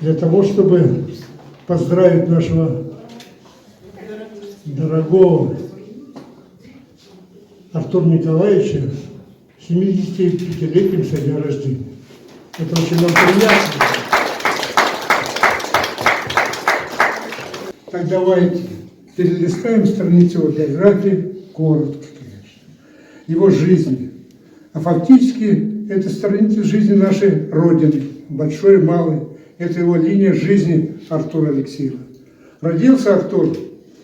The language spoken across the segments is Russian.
для того, чтобы поздравить нашего дорогого Артура Николаевича с 75-летним со дня рождения. Это очень нам приятно. Так давайте перелистаем страницу его биографии, коротко, конечно, его жизни. А фактически это страница жизни нашей Родины, большой и малой. Это его линия жизни Артура Алексеева. Родился Артур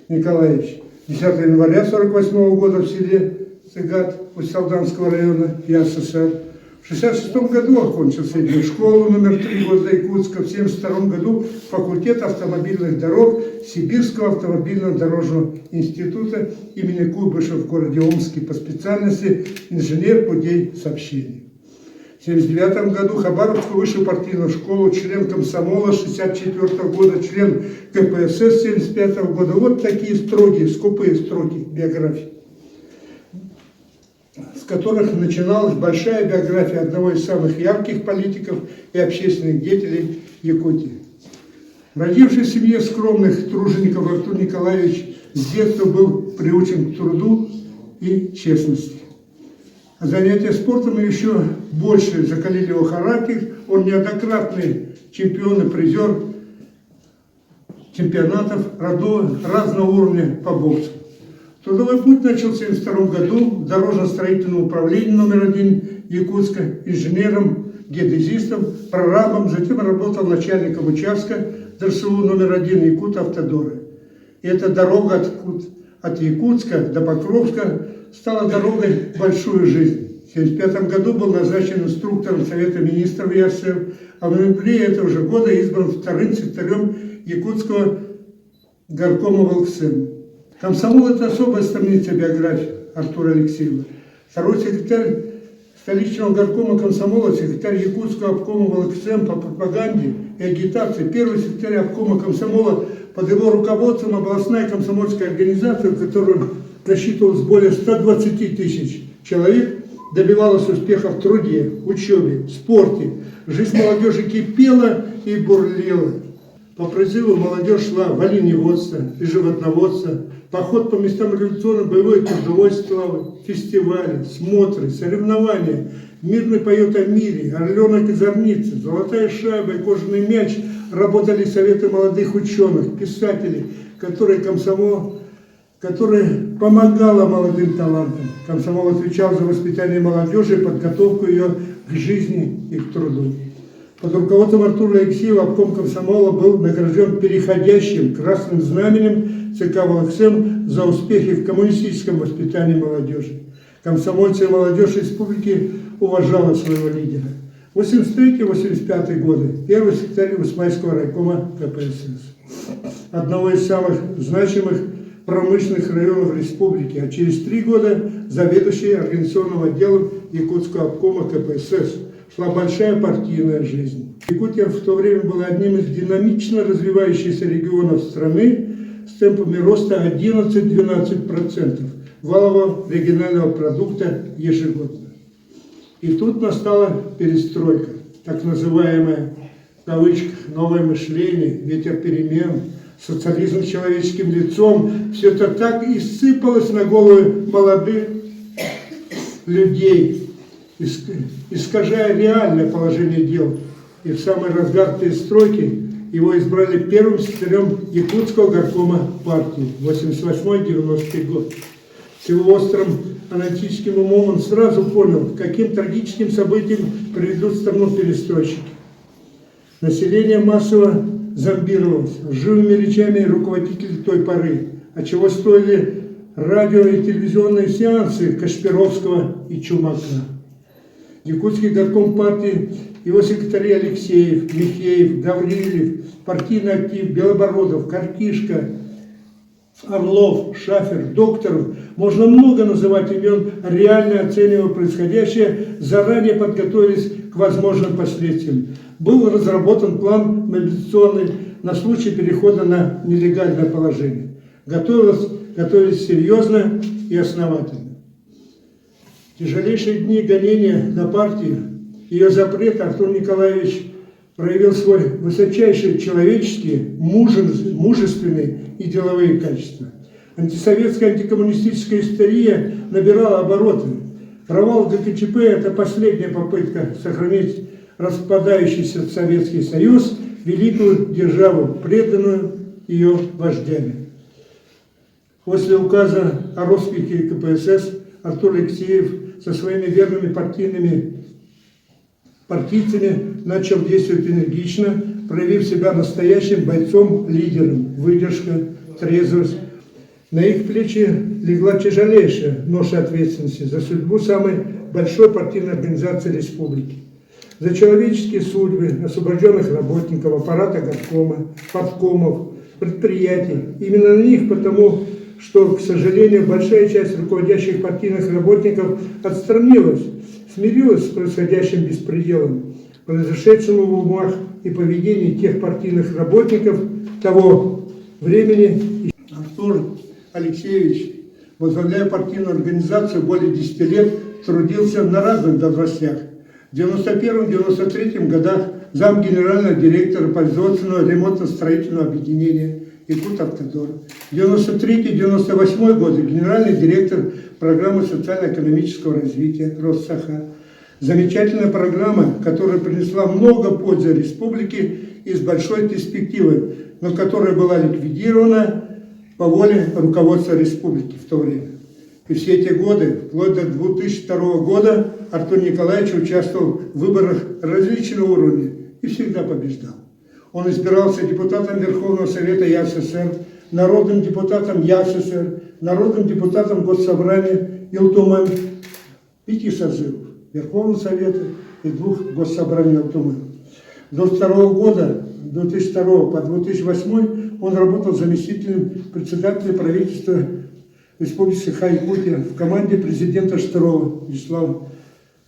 Николаевич 10 января 1948 года в селе Цыгат Усть-Салданского района СССР. В 1966 году окончил среднюю школу номер 3 возле Якутска. В 1972 году факультет автомобильных дорог Сибирского автомобильного дорожного института имени Куйбышева в городе Омске по специальности инженер путей сообщений. В 1979 году Хабаровскую высшую партийную школу, член комсомола 1964 года, член КПСС 1975 года. Вот такие строгие, скупые строки биографии, с которых начиналась большая биография одного из самых ярких политиков и общественных деятелей Якутии. Родившись в семье скромных тружеников, Артур Николаевич с детства был приучен к труду и честности. А занятия спортом еще больше закалили его характер. Он неоднократный чемпион и призер чемпионатов разного уровня по боксу. Трудовой путь начался в 1972 году в дорожно-строительном управлении номер 1 Якутска, инженером, геодезистом, прорабом, затем работал начальником участка ДРСУ номер 1 Якутавтодора. И эта дорога от Якутска до Покровска стала дорогой в большую жизнь. В 1975 году был назначен инструктором Совета министров ЯСР, а в ноябре этого же года избран вторым секретарем Якутского горкома ВЛКСМ. Комсомол – это особая страница биографии Артура Алексеева. Второй секретарь столичного горкома комсомола, секретарь Якутского обкома ВЛКСМ по пропаганде и агитации, первый секретарь обкома комсомола под его руководством областная комсомольская организация, которая насчитывалась более 120 тысяч человек, добивалась успеха в труде, учебе, спорте. Жизнь молодежи кипела и бурлила. По призыву молодежь шла в оленеводство и животноводство, поход по местам революционной боевой трудовой славы, фестивали, смотры, соревнования. Мирный поет о мире, орленок и зорница, золотая шайба и кожаный мяч. Работали советы молодых ученых, писателей, которые помогала молодым талантам. Комсомол отвечал за воспитание молодежи и подготовку ее к жизни и к труду. Под руководством Артура Алексеева обком комсомола был награжден переходящим красным знаменем ЦК ВЛКСМ за успехи в коммунистическом воспитании молодежи. Комсомольцы и молодежь республики уважала своего лидера. 1983-1985 годы первый секретарь Усмайского райкома КПСС, одного из самых значимых промышленных районов республики, а через 3 года заведующий организационным отделом Якутского обкома КПСС. Шла большая партийная жизнь. Якутия в то время была одним из динамично развивающихся регионов страны с темпами роста 11-12% валового регионального продукта ежегодно. И тут настала перестройка, так называемая, в кавычках, новое мышление, ветер перемен, социализм с человеческим лицом. Все это так и сыпалось на головы молодых людей, искажая реальное положение дел. И в самый разгар перестройки его избрали первым секретарем Якутского горкома партии 88-90 год. С его острым аналитическим умом он сразу понял, к каким трагическим событиям приведут страну перестройщики. Население массово зомбировалось живыми речами руководителей той поры, от чего стоили радио и телевизионные сеансы Кашпировского и Чумака. Якутский горком партии, его секретари Алексеев, Михеев, Гаврилев, партийный актив Белобородов, Каркишка, Орлов, Шафер, Докторов. Можно много называть имен, реально оценивая происходящее, заранее подготовились к возможным последствиям. Был разработан план мобилизационный на случай перехода на нелегальное положение. Готовились серьезно и основательно. Тяжелейшие дни гонения на партию, ее запрет Артур Николаевич проявил свой высочайшие человеческие, мужественные и деловые качества. Антисоветская, антикоммунистическая история набирала обороты. Провал ГКЧП – это последняя попытка сохранить распадающийся Советский Союз, великую державу, преданную ее вождями. После указа о распуске КПСС Артур Алексеев со своими верными партийцами начал действовать энергично, проявив себя настоящим бойцом-лидером, выдержка, трезвость. На их плечи легла тяжелейшая ноша ответственности за судьбу самой большой партийной организации республики. За человеческие судьбы освобожденных работников, аппарата горкома, парткомов, предприятий. Именно на них, потому что, к сожалению, большая часть руководящих партийных работников отстранилась, смирилась с происходящим беспределом, произошедшим в умах и поведении тех партийных работников того времени. Артур Алексеевич, возглавляя партийную организацию, более 10 лет трудился на разных должностях. В 1991-1993 годах зам генерального директора производственного ремонтно-строительного объединения «Якутавтодор». В 1993-1998 годы генеральный директор программы социально-экономического развития «Россаха». Замечательная программа, которая принесла много пользы республике и с большой перспективой, но которая была ликвидирована по воле руководства республики в то время. И все эти годы, вплоть до 2002 года, Артур Николаевич участвовал в выборах различного уровня и всегда побеждал. Он избирался депутатом Верховного Совета ЯССР, народным депутатом ЯССР, народным депутатом Госсобрания Илтумэн, 5 созывов Верховного Совета и 2 Госсобраний Илтумэн. До 2002 по 2008 он работал заместителем председателя правительства Республики Саха-Якутия в команде президента Штырова Вячеслава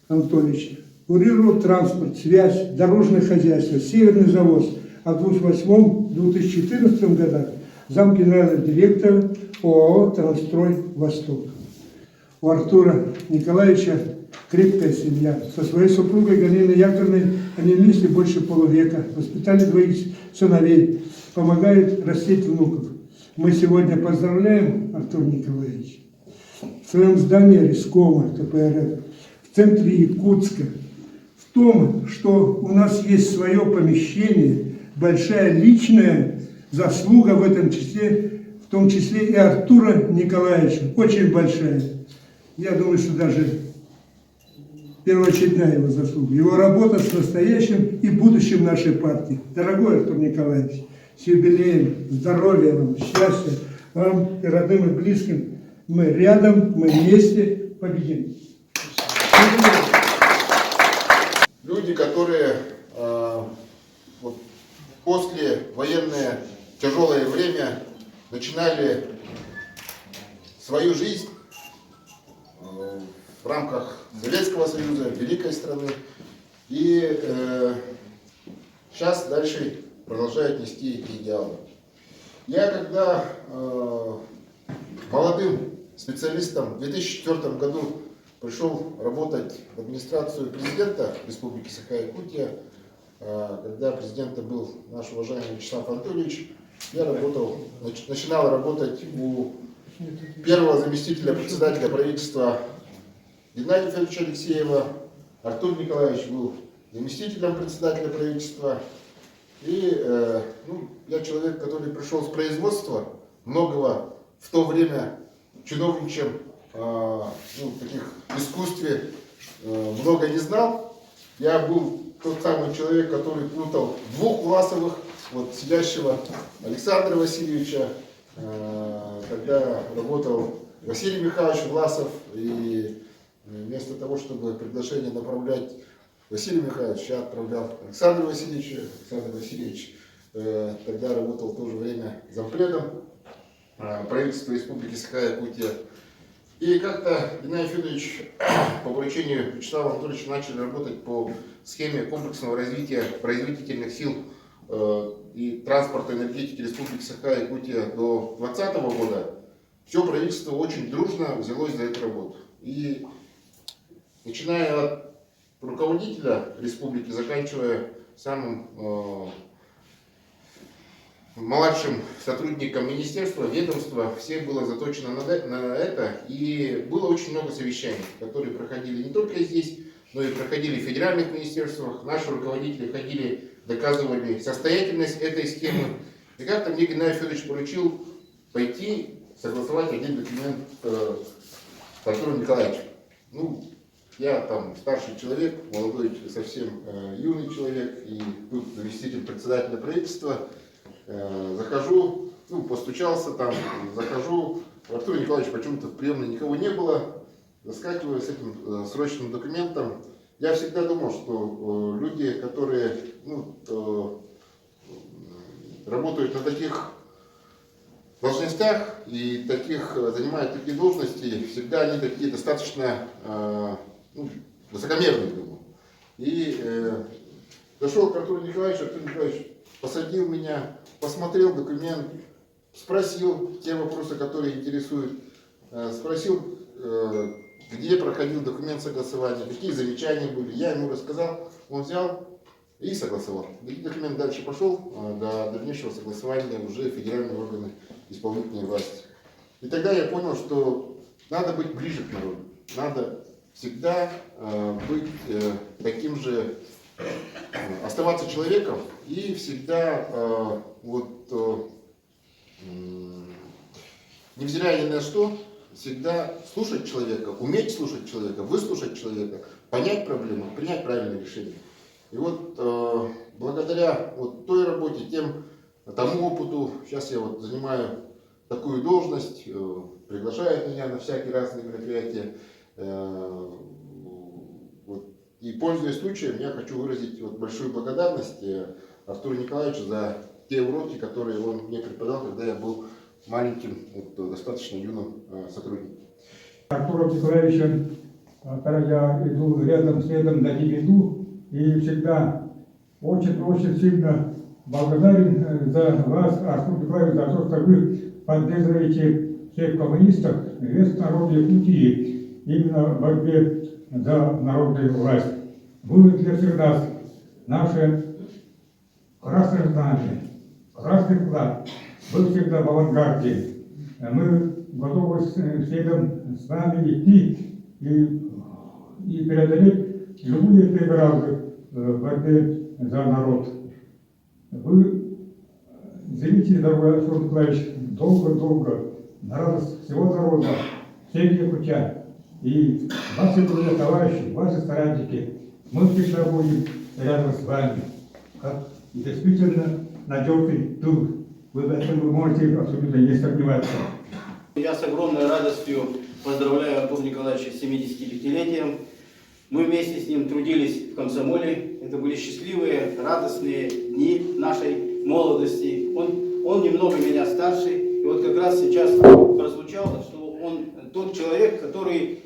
Анатольевича. Курировал транспорт, связь, дорожное хозяйство, северный завоз, а в 2008-2014 годах зам генерального директора ОАО «Трансстрой Восток». У Артура Николаевича крепкая семья. Со своей супругой Галиной Яковлевной они вместе больше полувека. Воспитали 2 сыновей, помогают растить внуков. Мы сегодня поздравляем Артура Николаевича в своем здании Рискома КПРФ, в центре Якутска, в том, что у нас есть свое помещение, большая личная заслуга в этом числе, в том числе и Артура Николаевича, очень большая. Я думаю, что даже первоочередная его заслуга. Его работа с настоящим и будущим нашей партии. Дорогой Артур Николаевич, с юбилеем, здоровья вам, счастья вам и родным и близким. Мы рядом, мы вместе победим. Люди, которые вот, после военное тяжелое время начинали свою жизнь в рамках Советского Союза, великой страны, и сейчас дальше продолжают нести эти идеалы. Я когда молодым специалистом в 2004 году пришел работать в администрацию президента Республики Саха-Якутия, когда президентом был наш уважаемый Вячеслав Анатольевич, я начинал работать у первого заместителя председателя правительства Геннадия Федоровича Алексеева. Артур Николаевич был заместителем председателя правительства. И я человек, который пришел с производства, многого в то время чиновничьем таких искусстве много не знал. Я был тот самый человек, который плутал 2 Власовых, вот сидящего Александра Васильевича, когда работал Василий Михайлович Власов, и вместо того, чтобы приглашение направлять Василию Михайловичу, я отправлял Александра Васильевича. Александр Васильевич тогда работал в то же время зампредом правительства Республики Саха-Якутия. И как-то Геннадий Федорович по поручению Вячеслава Анатольевича начали работать по схеме комплексного развития производительных сил и транспорта и энергетики Республики Саха-Якутия до 2020 года. Все правительство очень дружно взялось за эту работу. И начиная от руководителя республики, заканчивая самым младшим сотрудником министерства, ведомства, всех было заточено на это, и было очень много совещаний, которые проходили не только здесь, но и проходили в федеральных министерствах. Наши руководители ходили, доказывали состоятельность этой схемы. И как-то мне Геннадий Федорович поручил пойти согласовать один документ с Артуром Николаевичем. Ну, я там старший человек, молодой, совсем юный человек, и был заместитель председателя правительства. Захожу, ну, постучался там, захожу, Артур Николаевич почему-то в приемной никого не было, заскакиваю с этим срочным документом. Я всегда думал, что люди, которые работают на таких должностях и занимают такие должности, всегда они такие достаточно высокомерные, думаю. И зашел к Артуру Николаевичу, Артур Николаевич посадил меня, посмотрел документ, спросил те вопросы, которые интересуют, спросил, где проходил документ согласования, какие замечания были. Я ему рассказал, он взял и согласовал. И документ дальше пошел до дальнейшего согласования уже федеральные органы исполнительной власти. И тогда я понял, что надо быть ближе к народу, надо всегда быть таким же, оставаться человеком и всегда, невзирая ни на что, всегда слушать человека, уметь слушать человека, выслушать человека, понять проблему, принять правильное решение. И вот благодаря той работе, тому опыту, сейчас я занимаю такую должность, приглашают меня на всякие разные мероприятия. И, пользуясь случаем, я хочу выразить большую благодарность Артуру Николаевичу за те уроки, которые он мне преподал, когда я был маленьким, достаточно юным сотрудником. Артуром Николаевичем, я иду рядом, следом за ним иду, и всегда очень сильно благодарен за вас, Артур Николаевич, за то, что вы поддерживаете всех коммунистов, весь народ Якутии, именно в борьбе за народную власть. Вы для всех нас наше красное знамя, красный флаг. Вы всегда в авангарде. Мы готовы следом с вами идти и преодолеть любые преграды в борьбе за народ. Вы живите, дорогой Артур Николаевич, долго-долго, на радость всего народа, всех якутян. И ваши друзья, товарищи, ваши соратники, мы всегда будем рядом с вами. Как действительно надежный тыл. Вы в этом вы можете абсолютно не сомневаться. Я с огромной радостью поздравляю Артура Николаевича с 75-летием. Мы вместе с ним трудились в комсомоле. Это были счастливые, радостные дни нашей молодости. Он немного меня старше. И вот как раз сейчас прозвучало, что он тот человек, который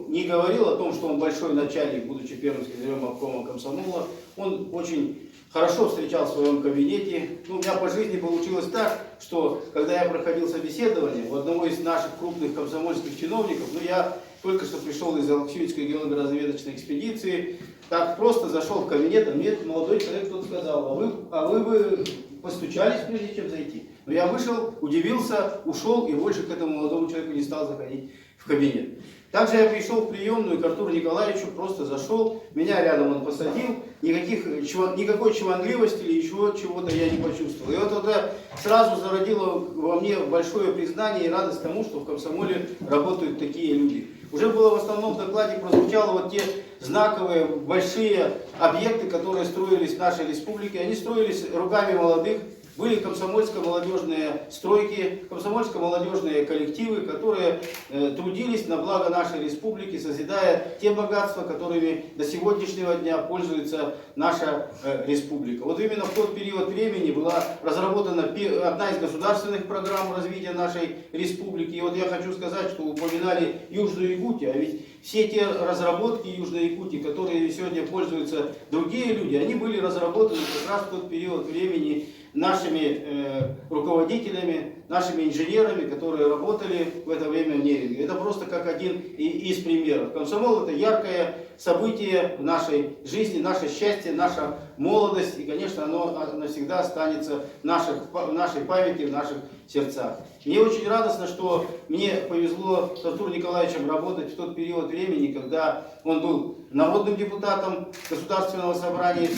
не говорил о том, что он большой начальник, будучи первым секретарем обкома комсомола. Он очень хорошо встречал в своем кабинете. У меня по жизни получилось так, что когда я проходил собеседование у одного из наших крупных комсомольских чиновников, я только что пришел из Алексеевской геолого-разведочной экспедиции, так просто зашел в кабинет, а мне этот молодой человек тут сказал, а вы бы постучались, прежде чем зайти. Но я вышел, удивился, ушел и больше к этому молодому человеку не стал заходить в кабинет. Также я пришел в приемную к Артуру Николаевичу, просто зашел, меня рядом он посадил, никакой чванливости или чего-то я не почувствовал. И вот это сразу зародило во мне большое признание и радость тому, что в комсомоле работают такие люди. Уже было в основном в докладе прозвучало те знаковые большие объекты, которые строились в нашей республике. Они строились руками молодых. Были комсомольско-молодежные стройки, комсомольско-молодежные коллективы, которые трудились на благо нашей республики, созидая те богатства, которыми до сегодняшнего дня пользуется наша республика. Вот именно в тот период времени была разработана одна из государственных программ развития нашей республики. И вот я хочу сказать, что упоминали Южную Якутию, а ведь все те разработки Южной Якутии, которые сегодня пользуются другие люди, они были разработаны как раз в тот период времени нашими руководителями, нашими инженерами, которые работали в это время в Неринге. Это просто как один из примеров. Комсомол — это яркое событие в нашей жизни, наше счастье, наша молодость. И, конечно, оно навсегда останется в нашей памяти, в наших сердцах. Мне очень радостно, что мне повезло с Артуром Николаевичем работать в тот период времени, когда он был народным депутатом Государственного собрания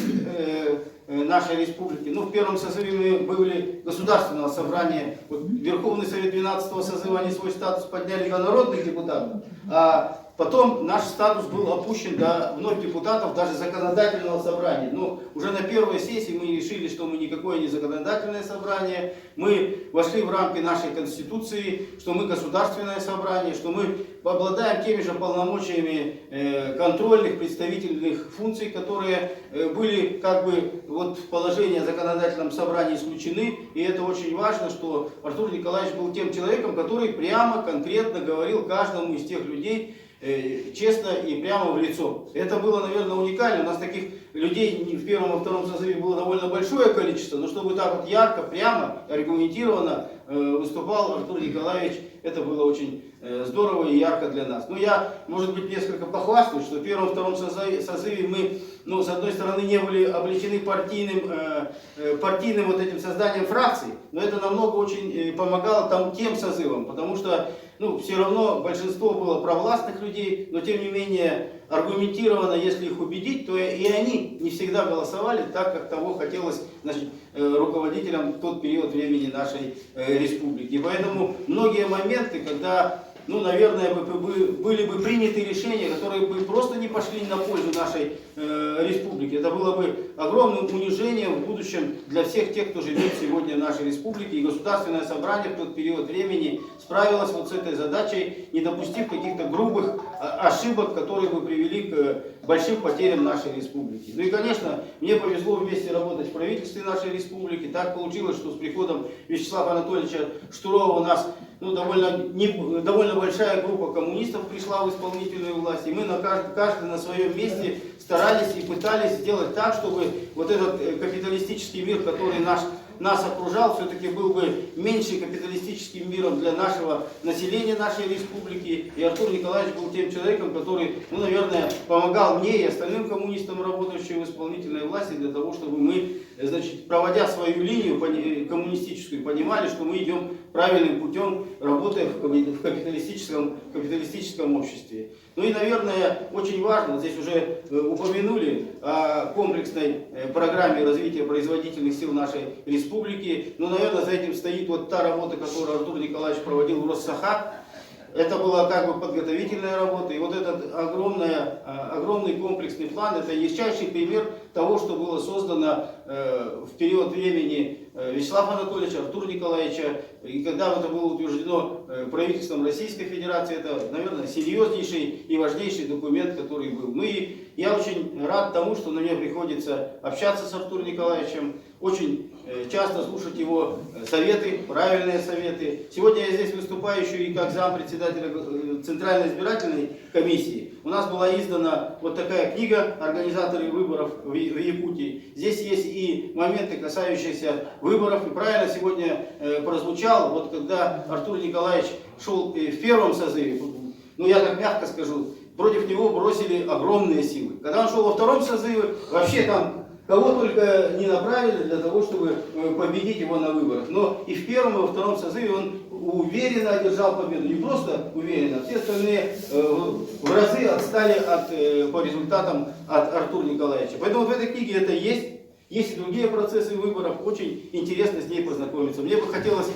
нашей республики. Ну, в первом созыве мы были Государственного собрания. Вот Верховный Совет 12-го созыва, они свой статус подняли до народных депутатов, а потом наш статус был опущен до вновь депутатов даже законодательного собрания. Но уже на первой сессии мы решили, что мы никакое не законодательное собрание. Мы вошли в рамки нашей Конституции, что мы государственное собрание, что мы обладаем теми же полномочиями контрольных, представительных функций, которые были как бы вот в положении о законодательном собрании исключены. И это очень важно, что Артур Николаевич был тем человеком, который прямо, конкретно говорил каждому из тех людей, честно и прямо в лицо. Это было, наверное, уникально. У нас таких людей в первом и втором созыве было довольно большое количество, но чтобы так вот ярко, прямо, аргументированно выступал Артур Николаевич, это было очень здорово и ярко для нас. Но я, может быть, несколько похвастаюсь, что в первом и втором созыве мы, ну, с одной стороны, не были облечены партийным вот этим созданием фракций, но это намного очень помогало тем созывам, потому что, ну, все равно большинство было провластных людей, но тем не менее аргументированно, если их убедить, то и они не всегда голосовали так, как того хотелось, значит, руководителям в тот период времени нашей республики. И поэтому многие моменты, когда, ну, наверное, были бы приняты решения, которые бы просто не пошли на пользу нашей республики. Это было бы огромным унижением в будущем для всех тех, кто живет сегодня в нашей республике. И Государственное собрание в тот период времени справилось вот с этой задачей, не допустив каких-то грубых ошибок, которые бы привели к большим потерям нашей республики. Ну и, конечно, мне повезло вместе работать в правительстве нашей республики. Так получилось, что с приходом Вячеслава Анатольевича Штурова у нас, ну, довольно большая группа коммунистов пришла в исполнительную власть, и мы каждый на своем месте старались и пытались сделать так, чтобы вот этот капиталистический мир, который нас окружал, все-таки был бы меньше капиталистическим миром для нашего населения нашей республики. И Артур Николаевич был тем человеком, который, ну, наверное, помогал мне и остальным коммунистам, работающим в исполнительной власти, для того, чтобы мы, значит, проводя свою линию коммунистическую, понимали, что мы идем правильным путем, работая в капиталистическом обществе. Ну и, наверное, очень важно, здесь уже упомянули о комплексной программе развития производительных сил нашей республики. Но, наверное, за этим стоит вот та работа, которую Артур Николаевич проводил в Россаха. Это была как бы подготовительная работа. И вот этот огромный комплексный план, это ярчайший пример того, что было создано в период времени Вячеслава Анатольевича, Артура Николаевича. И когда это было утверждено правительством Российской Федерации, это, наверное, серьезнейший и важнейший документ, который был. Ну и я очень рад тому, что мне приходится общаться с Артуром Николаевичем, очень часто слушать его советы, правильные советы. Сегодня я здесь выступаю еще и как зампредседателя Центральной избирательной комиссии. У нас была издана вот такая книга «Организаторы выборов в Якутии». Здесь есть и моменты, касающиеся выборов. И правильно сегодня прозвучал, вот когда Артур Николаевич шел в первом созыве, ну я так мягко скажу, против него бросили огромные силы. Когда он шел во втором созыве, вообще там кого только не направили для того, чтобы победить его на выборах. Но и в первом, и во втором созыве он уверенно одержал победу. Не просто уверенно, все остальные в разы отстали по результатам от Артура Николаевича. Поэтому в этой книге это есть. Есть и другие процессы выборов. Очень интересно с ней познакомиться. Мне бы хотелось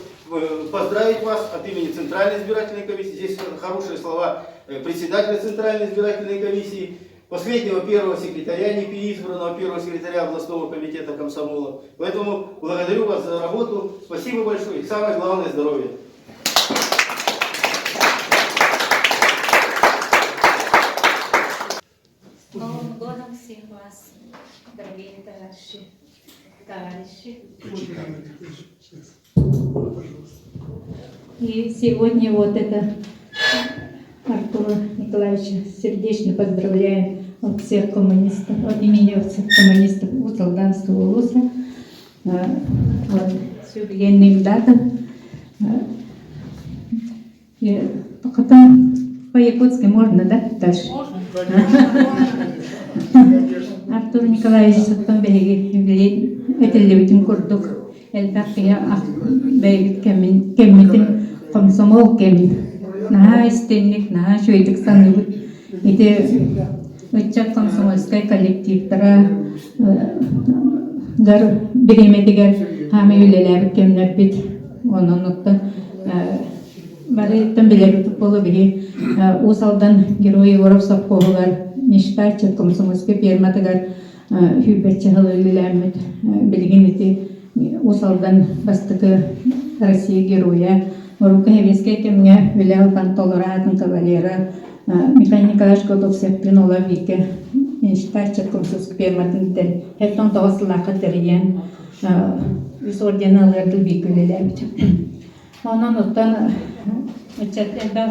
поздравить вас от имени Центральной избирательной комиссии. Здесь хорошие слова председателя Центральной избирательной комиссии, последнего первого секретаря, не переизбранного первого секретаря областного комитета комсомола. Поэтому благодарю вас за работу. Спасибо большое. И самое главное — здоровья. С Новым годом всех вас, дорогие товарищи. И сегодня вот это Артура Николаевича сердечно поздравляем от всех коммунистов, от имени всех коммунистов Усалданского улуса Сөйлегеннен даты. Потом по-якутски можно, да, дальше? Артур Николаевич саттан бәйге этеллебитин көрдік. Әлбәқия бәйгіт кеммитин комсомол кемин. Наға істенник, наға шөйдік саныбыт. Ете өтчат комсомольскай коллективтара гар береметігер хами үлелер кемнер бит. Онын оттан барыттан білеріп болу бігі усалдан герои оров сапқоғылар мечтачат комсомольской ферматыгар хүбетчі ғылы үлелермет білген еті усалдан бастықы Россия героя Орука Хевеске кемге үле албан толыратын кавалера Михаил Николаевич Годовсептин ола веке мечтачат комсомольской ферматын ден хеттон тоғысылақы тірген үс орден алырды бек үлелермет. Ondan otan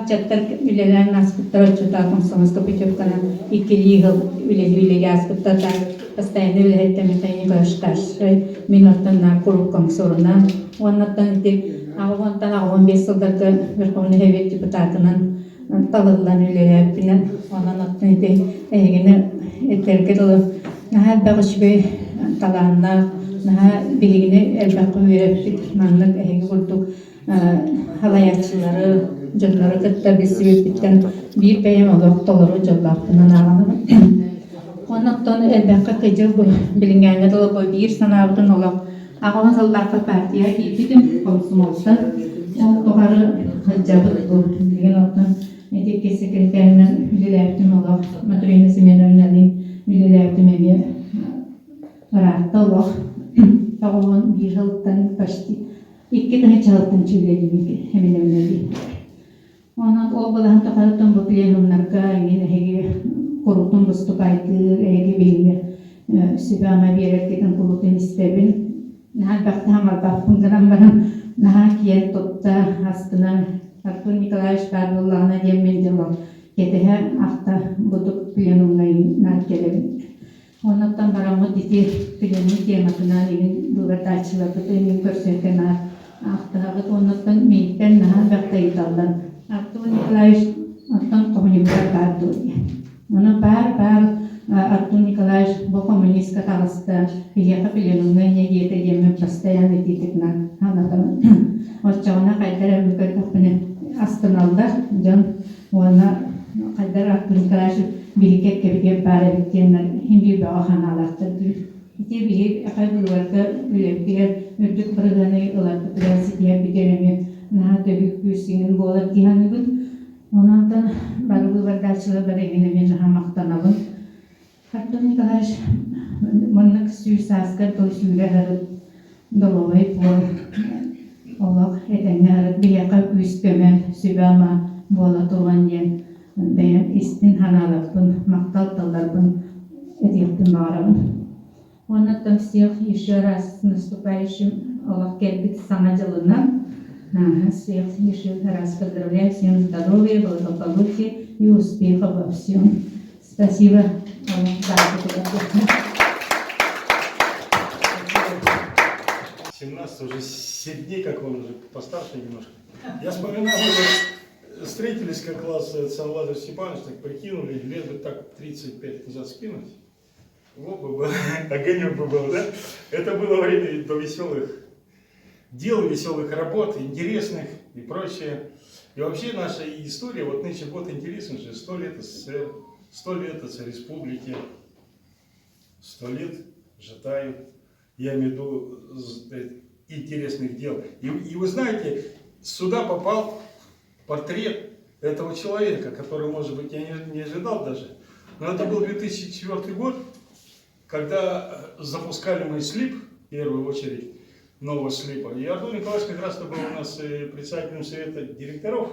çattır ülelerin aspıtları açıda komsomolska pütüftana ikili yıl üleli aspıtlar постоянно ülelette mekayini baştaş minottan kuruk komsoruna ondan iti ağabondan 15 yıldır Verhovный Совет депутатının talılan üleler bilen ondan otan iti egini etlerge dolu naha bağışbey talanlar naha bilgini elbaqı verip manlık egi kurduk halayatçıları, canları kıtta bir sebepten bir beyim olarak doları canlarından ağlanır. Ondan elbette kıcı bilingenler dolu bir sanavdan olarak ağlan salbaqı partiya bütün komsomolsa doğarı hıcabı bu bilgen ondan edeki sekreterinin ülelerdim olarak Maturina Semenovna'nın ülelerdim evi rahatta olarak ağlan bir yıldan başladı. İki tane çaltın çiğdeli hemen öyle. Ondan o balan takartan bu plenumlarga yine hege korutun bastupaydı hege bilgi sibama verirken korutun istebin. Nah baktı hamar bakın grambaran nah kiyen totta hastana Artur Nikolaevich Karloğlu'na yemin diyor. Ketehe hafta bu plenumlayın narkelebin. Ondan baramı diti plenum temasına ilgin duvardaçılar bütün gösterkenler. Ahtağı ondan meyten naha baktayıtallar. Artur Nikolaevich ondan komünistler kardı. Ona Artur Nikolaevich bu komünist katalasta hiyaka plenumda yete yeme pastayan etitikna hanatan. Oçağına kaydara mükatapını astınallar. Can ona kaydara Artur Nikolaevich biriket kebike bare bitkenler hindi bağhanalardır. İki bir akabulvarda üleptiler müddet bırgani olarak prensipler bitiremi naha tövük büyüsünün boğulat gihanıbın. Ondan barılvardaçılığı baragine ben naha maqtanalım. Artur Nikolaevich mınlık süyüs askar dolu süyüre harıp dolovay bol olaq etenge harıp bir yaka büyüs gömen sübama boğulat olan yen ben istin hanalapın maqtal tallarpın etiyaptın bağırabın. Ondan всех еще раз с наступающим Аллах-Кербит самоделына. Всех еще раз поздравляю, всем здоровья, благополучия и успехов во всем. Спасибо. 17 уже 7 дней, как он уже постарше немножко. Я вспоминаю, мы встретились как раз с Владимиром Степановичем, так прикинули, лет бы так 35 назад скинуть. Вот бы был, огонек бы был, да? Это было время до веселых дел, веселых работ, интересных и прочее. И вообще наша история, вот нынче год интересен же, 100 лет СССР, 100 лет республики, 100 лет Житаю, я имею в виду интересных дел. И вы знаете, сюда попал портрет этого человека, который, может быть, я не ожидал даже, но это был 2004 год, когда запускали мы слип, в первую очередь, нового слипа. И Артур Николаевич как раз-то был у нас председателем совета директоров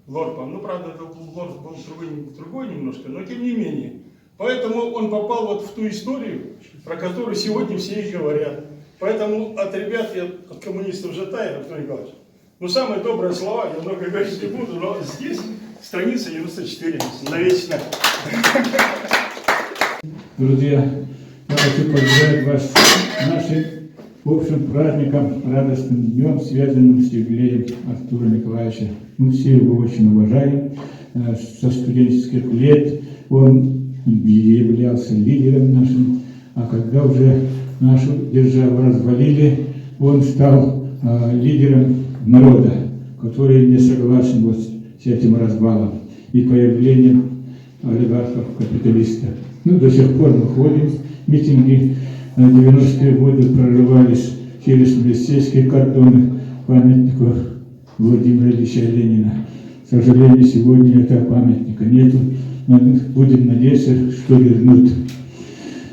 ЛОРПа. Ну, правда, ЛОРП был другой немножко, но тем не менее. Поэтому он попал вот в ту историю, про которую сегодня все и говорят. Поэтому от ребят и от коммунистов Житая, Артур Николаевич, ну, самые добрые слова, я много говорить не буду, но здесь страница 94, навечно. Друзья, я хочу поздравить вас с нашей общим праздником, радостным днем, связанным с юбилеем Артура Николаевича. Мы все его очень уважаем. Со студенческих лет он являлся лидером нашим, а когда уже нашу державу развалили, он стал лидером народа, который не согласен вот с этим развалом и появлением олигархов-капиталистов. Ну, до сих пор мы ходим, митинги 90-е годы прорывались через милицейские кордоны памятнику Владимира Ильича Ленина. К сожалению, сегодня этого памятника нету, но будем надеяться, что вернут.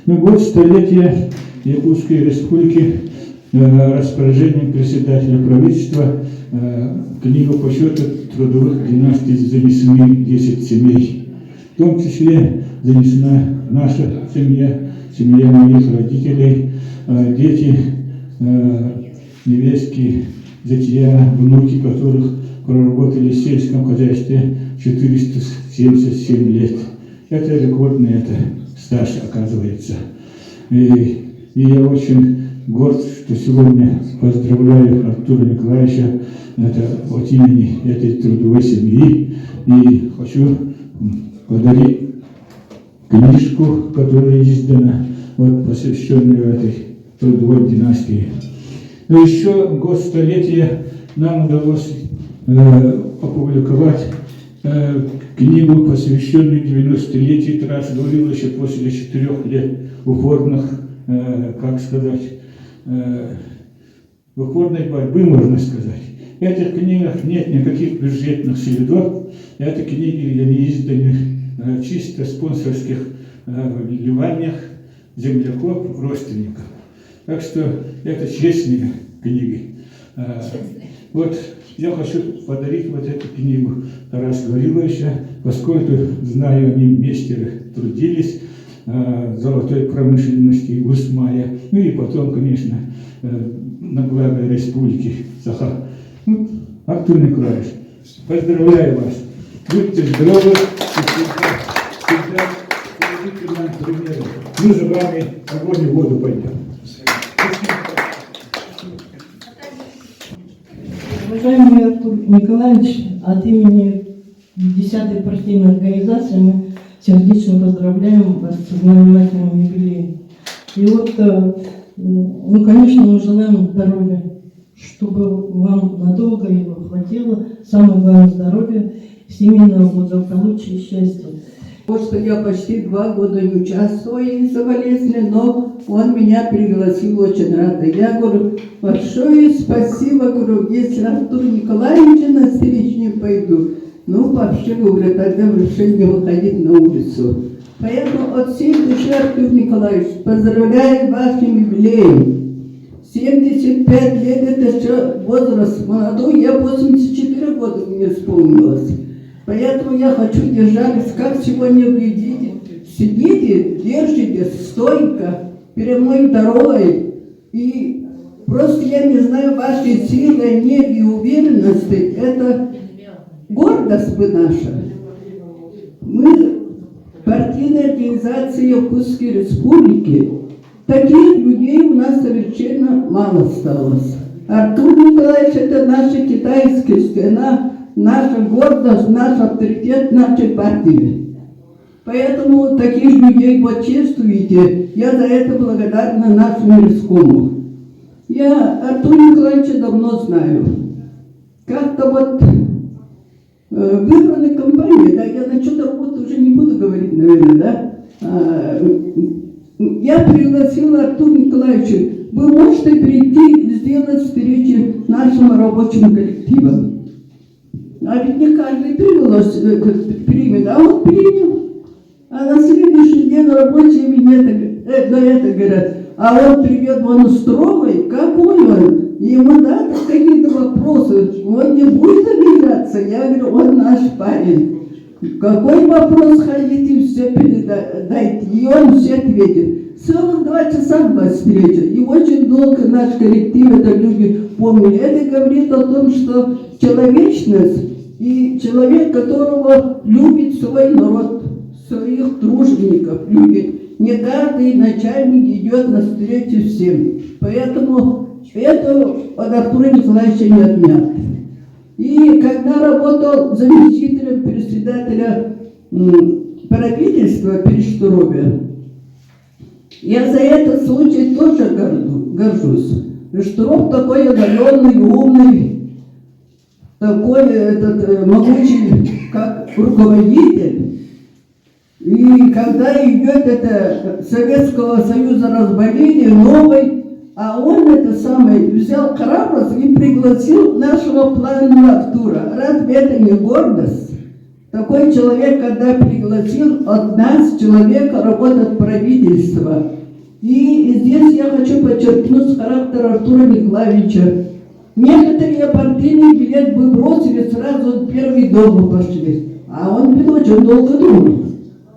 Ну, год столетия Якутской Республики распоряжением председателя правительства книгу по счету трудовых династий занесены 10 семей. В том числе занесена наша семья, семья моих родителей, дети, невестки, зятья, внуки которых проработали в сельском хозяйстве 477 лет. Это рекордный стаж, оказывается. И я очень горд, что сегодня поздравляю Артура Николаевича от имени этой трудовой семьи. И хочу подарить книжку, которая издана, посвященную этой трудовой династии. Но еще год столетия нам удалось опубликовать книгу, посвященную 90-летию Тараса Гавриловича после 4 лет упорных, упорной борьбы, можно сказать. В этих книгах нет никаких бюджетных следов. Это книги они изданы чисто спонсорских вливаниях земляков, родственников. Так что это честные книги. Вот я хочу подарить вот эту книгу Тараса Гавриловича, поскольку знаю, они вместе трудились в золотой промышленности Гусмая, ну и потом, конечно, на благо республики Саха. Ну, Артур Николаевич, поздравляю вас. Будьте здоровы и всегда приведите нам примеры. Мы за вами огонь и воду пойдем. Уважаемый Артур Николаевич, от имени 10-й партийной организации мы сердечно поздравляем вас с знаменательным юбилеем. И вот, ну, конечно, мы желаем здоровья, чтобы вам надолго его хватило, самое главное здоровье, семейного благополучия и счастья. Потому что я почти 2 года не участвую из-за болезни, но он меня пригласил, очень рада. Я говорю, большое спасибо, говорю, если Артур Николаевич на встречу не пойду, ну вообще, говорю, тогда решили не выходить на улицу. Поэтому от всей души, Артур Николаевич, поздравляю вашим юбилеем. 75 лет это еще возраст молодой, я 84 года мне исполнилось. Поэтому я хочу держать, как сегодня вы видите, сидите, держите стойко, прямой дорогой. И просто я не знаю, вашей силы, нет и уверенности, это гордость бы наша. Мы, партийная организация Якутской Республики, таких людей у нас совершенно мало осталось. Артур Николаевич, это наша китайская стена, наша гордость, наш авторитет нашей партии. Поэтому таких людей вот чувствуете, я за это благодарна нашему рискому. Я Артура Николаевича давно знаю. Как-то вот выбранной компании, да, я насчет работы уже не буду говорить, наверное, да. Я пригласила Артура Николаевича, вы можете прийти и сделать встречу нашим рабочим коллективом. А ведь не каждый примет, а он принял. А на следующий день рабочие мне это говорят, а он придет, он строгий, какой он? Ему дадут какие-то вопросы, он не будет обижаться. Я говорю, он наш парень. Какой вопрос хотите, все передайте, и он все ответит. Целых 2 часа была встреча, и очень долго наш коллектив это любит, помнили. Это говорит о том, что человечность и человек, которого любит свой народ, своих дружников любит, не каждый начальник идет навстречу всем. Поэтому это от Артура Николаевича не отнять. И когда работал заместителем председателя правительства Перештурове, я за этот случай тоже горжусь. Штуров такой одаренный, умный, такой могучий, как руководитель. И когда идет это Советского Союза разболение новый, а он это самое взял храбрость и пригласил нашего пламенного Артура. Разве это не гордость? Такой человек, когда пригласил от нас человека работать в правительство. И здесь я хочу подчеркнуть характер Артура Николаевича. Некоторые партийный билет бы бросили, сразу в первый дом пошли. А он ведь очень долго думал.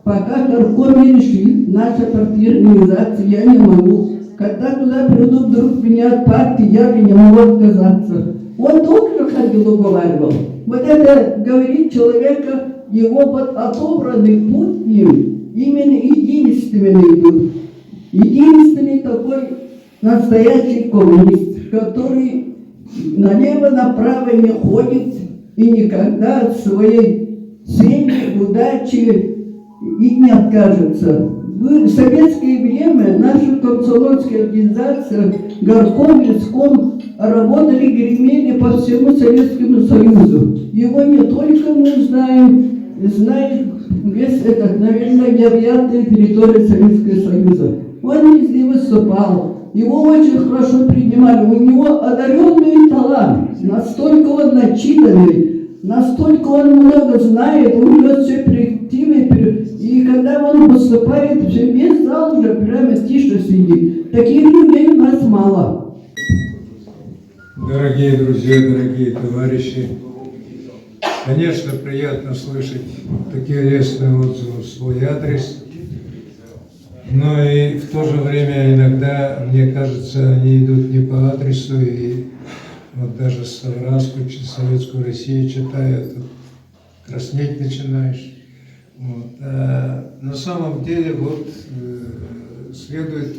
Пока горком не решил, наша партийная организация, я не могу. Когда туда придут, вдруг меня от партии, я не могу отказаться. Он долго ходил, уговаривал. Вот это говорит человека, его вот отобранный путь им, именно единственный идут. Единственный такой настоящий коммунист, который налево-направо не ходит и никогда от своей цели, удачи и не откажется. В советское время наша комсомольская организация горком, леском работали, гремели по всему Советскому Союзу. Его не только мы знаем, весь этот, наверное, необъятная территория Советского Союза. Он везде выступал, его очень хорошо принимали, у него одаренный талант, настолько он начитанный, настолько он много знает, у него все перспективы, и когда он выступает, весь зал уже прямо тише сидит. Таких людей у нас мало. Дорогие друзья, дорогие товарищи, конечно, приятно слышать такие лестные отзывы в свой адрес, но и в то же время иногда, мне кажется, они идут не по адресу, и вот даже Саврасскую, Советскую Россию читаю, тут краснеть начинаешь. Вот. А на самом деле вот следует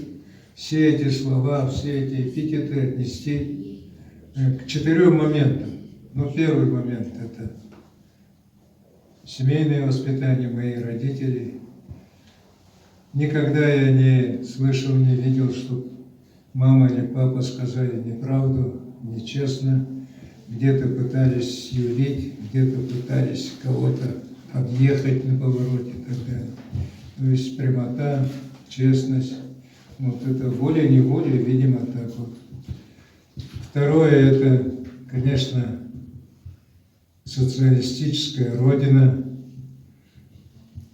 все эти слова, все эти эпитеты отнести к 4 моментам. Ну, первый момент – это семейное воспитание моих родителей. Никогда я не слышал, не видел, что мама или папа сказали неправду, нечестно, где-то пытались юлить, где-то пытались кого-то объехать на повороте и так далее. То есть прямота, честность, вот это волей-неволей, видимо, так вот. Второе – это, конечно, социалистическая родина.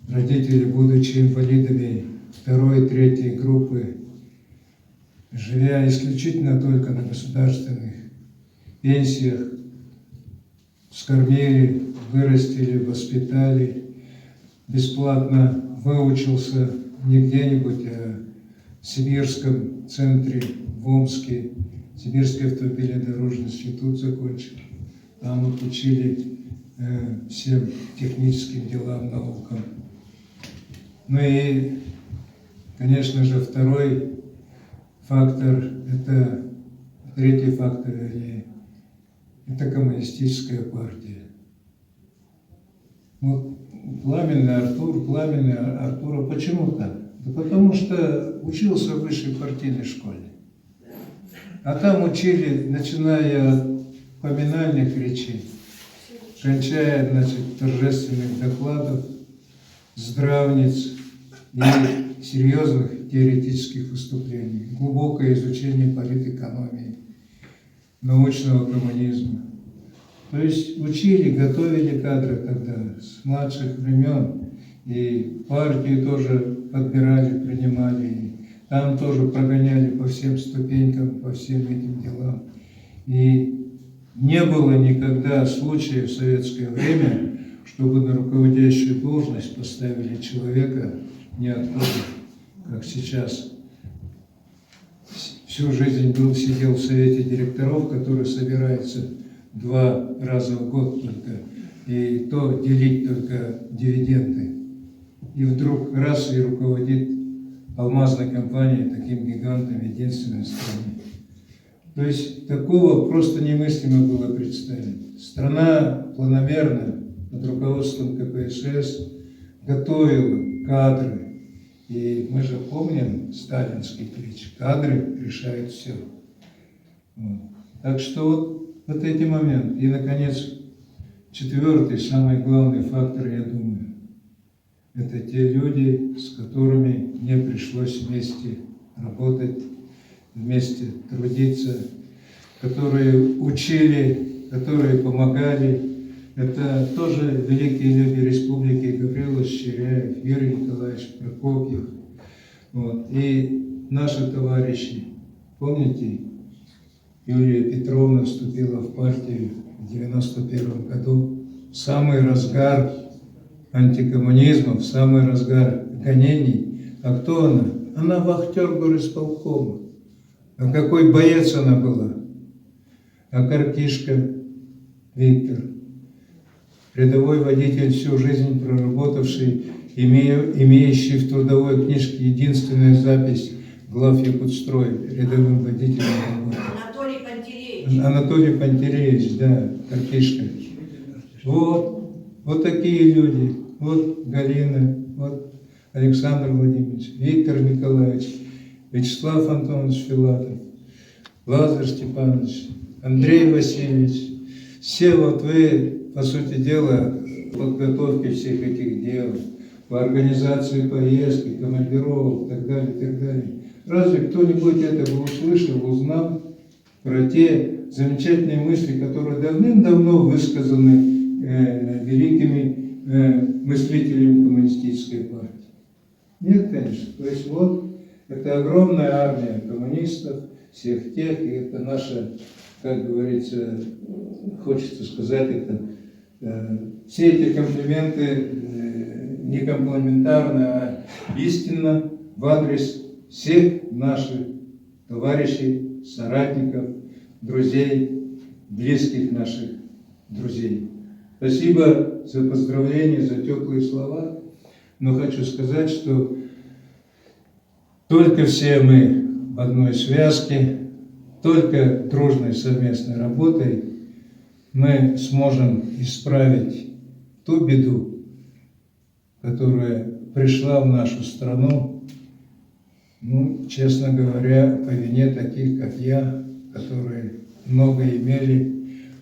Родители, будучи инвалидами 2-3 группы, живя исключительно только на государственных пенсиях, вскормили, вырастили, воспитали, бесплатно выучился не где-нибудь, а в Сибирском центре, в Омске, Сибирский автомобильно-дорожный институт закончил. Там вот учили всем техническим делам, наукам. Ну и, конечно же, второй фактор, это, третий фактор, вернее, это коммунистическая партия. Вот пламенный Артур, почему так? Да потому что учился в высшей партийной школе. А там учили, начиная от поминальных речей, кончая, значит, торжественных докладов, здравниц и серьезных теоретических выступлений, глубокое изучение политэкономии, научного коммунизма. То есть учили, готовили кадры тогда с младших времен, и партию тоже подбирали, принимали, и там тоже прогоняли по всем ступенькам, по всем этим делам. И не было никогда случая в советское время, чтобы на руководящую должность поставили человека ниоткуда, как сейчас. Всю жизнь сидел в совете директоров, который собирается 2 раза в год только, и то делить только дивиденды. И вдруг раз и руководит алмазной компанией, таким гигантом, единственной в стране. То есть такого просто немыслимо было представить. Страна планомерно под руководством КПСС готовила кадры. И мы же помним сталинский клич: кадры решают все. Вот. Так что вот эти моменты. И, наконец, четвертый, самый главный фактор, я думаю, это те люди, с которыми мне пришлось вместе работать, вместе трудиться, которые учили, которые помогали. Это тоже великие люди республики: Гаврила Щеряев, Юрий Николаевич Прокопьев. Вот. И наши товарищи, помните, Юлия Петровна вступила в партию в 1991 году, в самый разгар антикоммунизма, в самый разгар гонений. А кто она? Она вахтер горисполкома. А какой боец она была? А Каркишка Виктор, рядовой водитель, всю жизнь проработавший, имеющий в трудовой книжке единственную запись глав Якутстрой, рядовым водителем. Анатолий Пантелеевич. Анатолий Пантелеевич, да, Каркишка. Вот такие люди. Вот Галина, вот Александр Владимирович, Виктор Николаевич, Вячеслав Антонович Филатов, Лазарь Степанович, Андрей Васильевич. Все вот вы, по сути дела, в подготовке всех этих дел, по организации поездки, командировок и так далее, и так далее. Разве кто-нибудь этого услышал, узнал про те замечательные мысли, которые давным-давно высказаны великими мыслителями коммунистической партии? Нет, конечно. То есть вот это огромная армия коммунистов, всех тех, и это наша, как говорится, хочется сказать, это все эти комплименты не комплиментарно, а истинно в адрес всех наших товарищей, соратников, друзей, близких наших друзей. Спасибо за поздравления, за теплые слова, но хочу сказать, что только все мы в одной связке, только дружной совместной работой мы сможем исправить ту беду, которая пришла в нашу страну, ну, честно говоря, по вине таких, как я, которые много имели,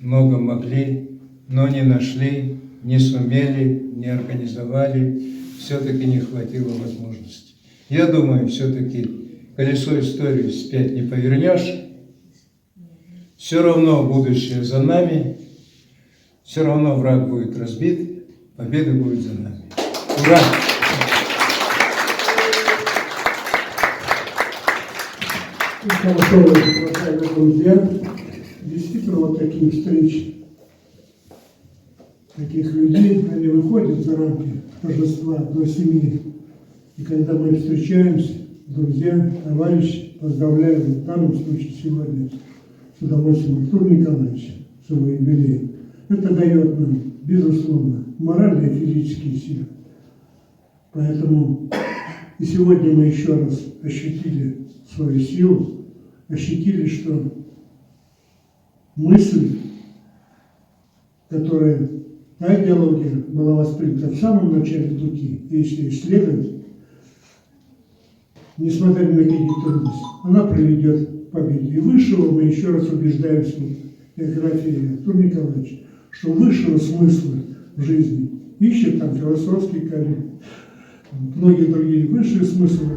много могли, но не нашли, не сумели, не организовали, все-таки не хватило возможности. Я думаю, все-таки колесо истории вспять не повернешь, все равно будущее за нами, все равно враг будет разбит, победа будет за нами. Ура! Хорошо, уважаемые друзья, действительно вот такие встречи, таких людей, они выходят за рамки торжества до семьи. И когда мы встречаемся, друзья, товарищи, поздравляем в данном случае сегодня с удовольствием Артура Николаевича с его юбилеем. Это дает нам, безусловно, моральные и физические силы. Поэтому и сегодня мы еще раз ощутили свою силу, ощутили, что мысль, которая, та идеология была воспринята в самом начале пути, если исследовать, несмотря ни на какие трудности, она приведет к победе. И высшего мы еще раз убеждаемся в биографии Артура Николаевича, что высшего смысла в жизни ищет там философский корень, многие другие высшие смыслы.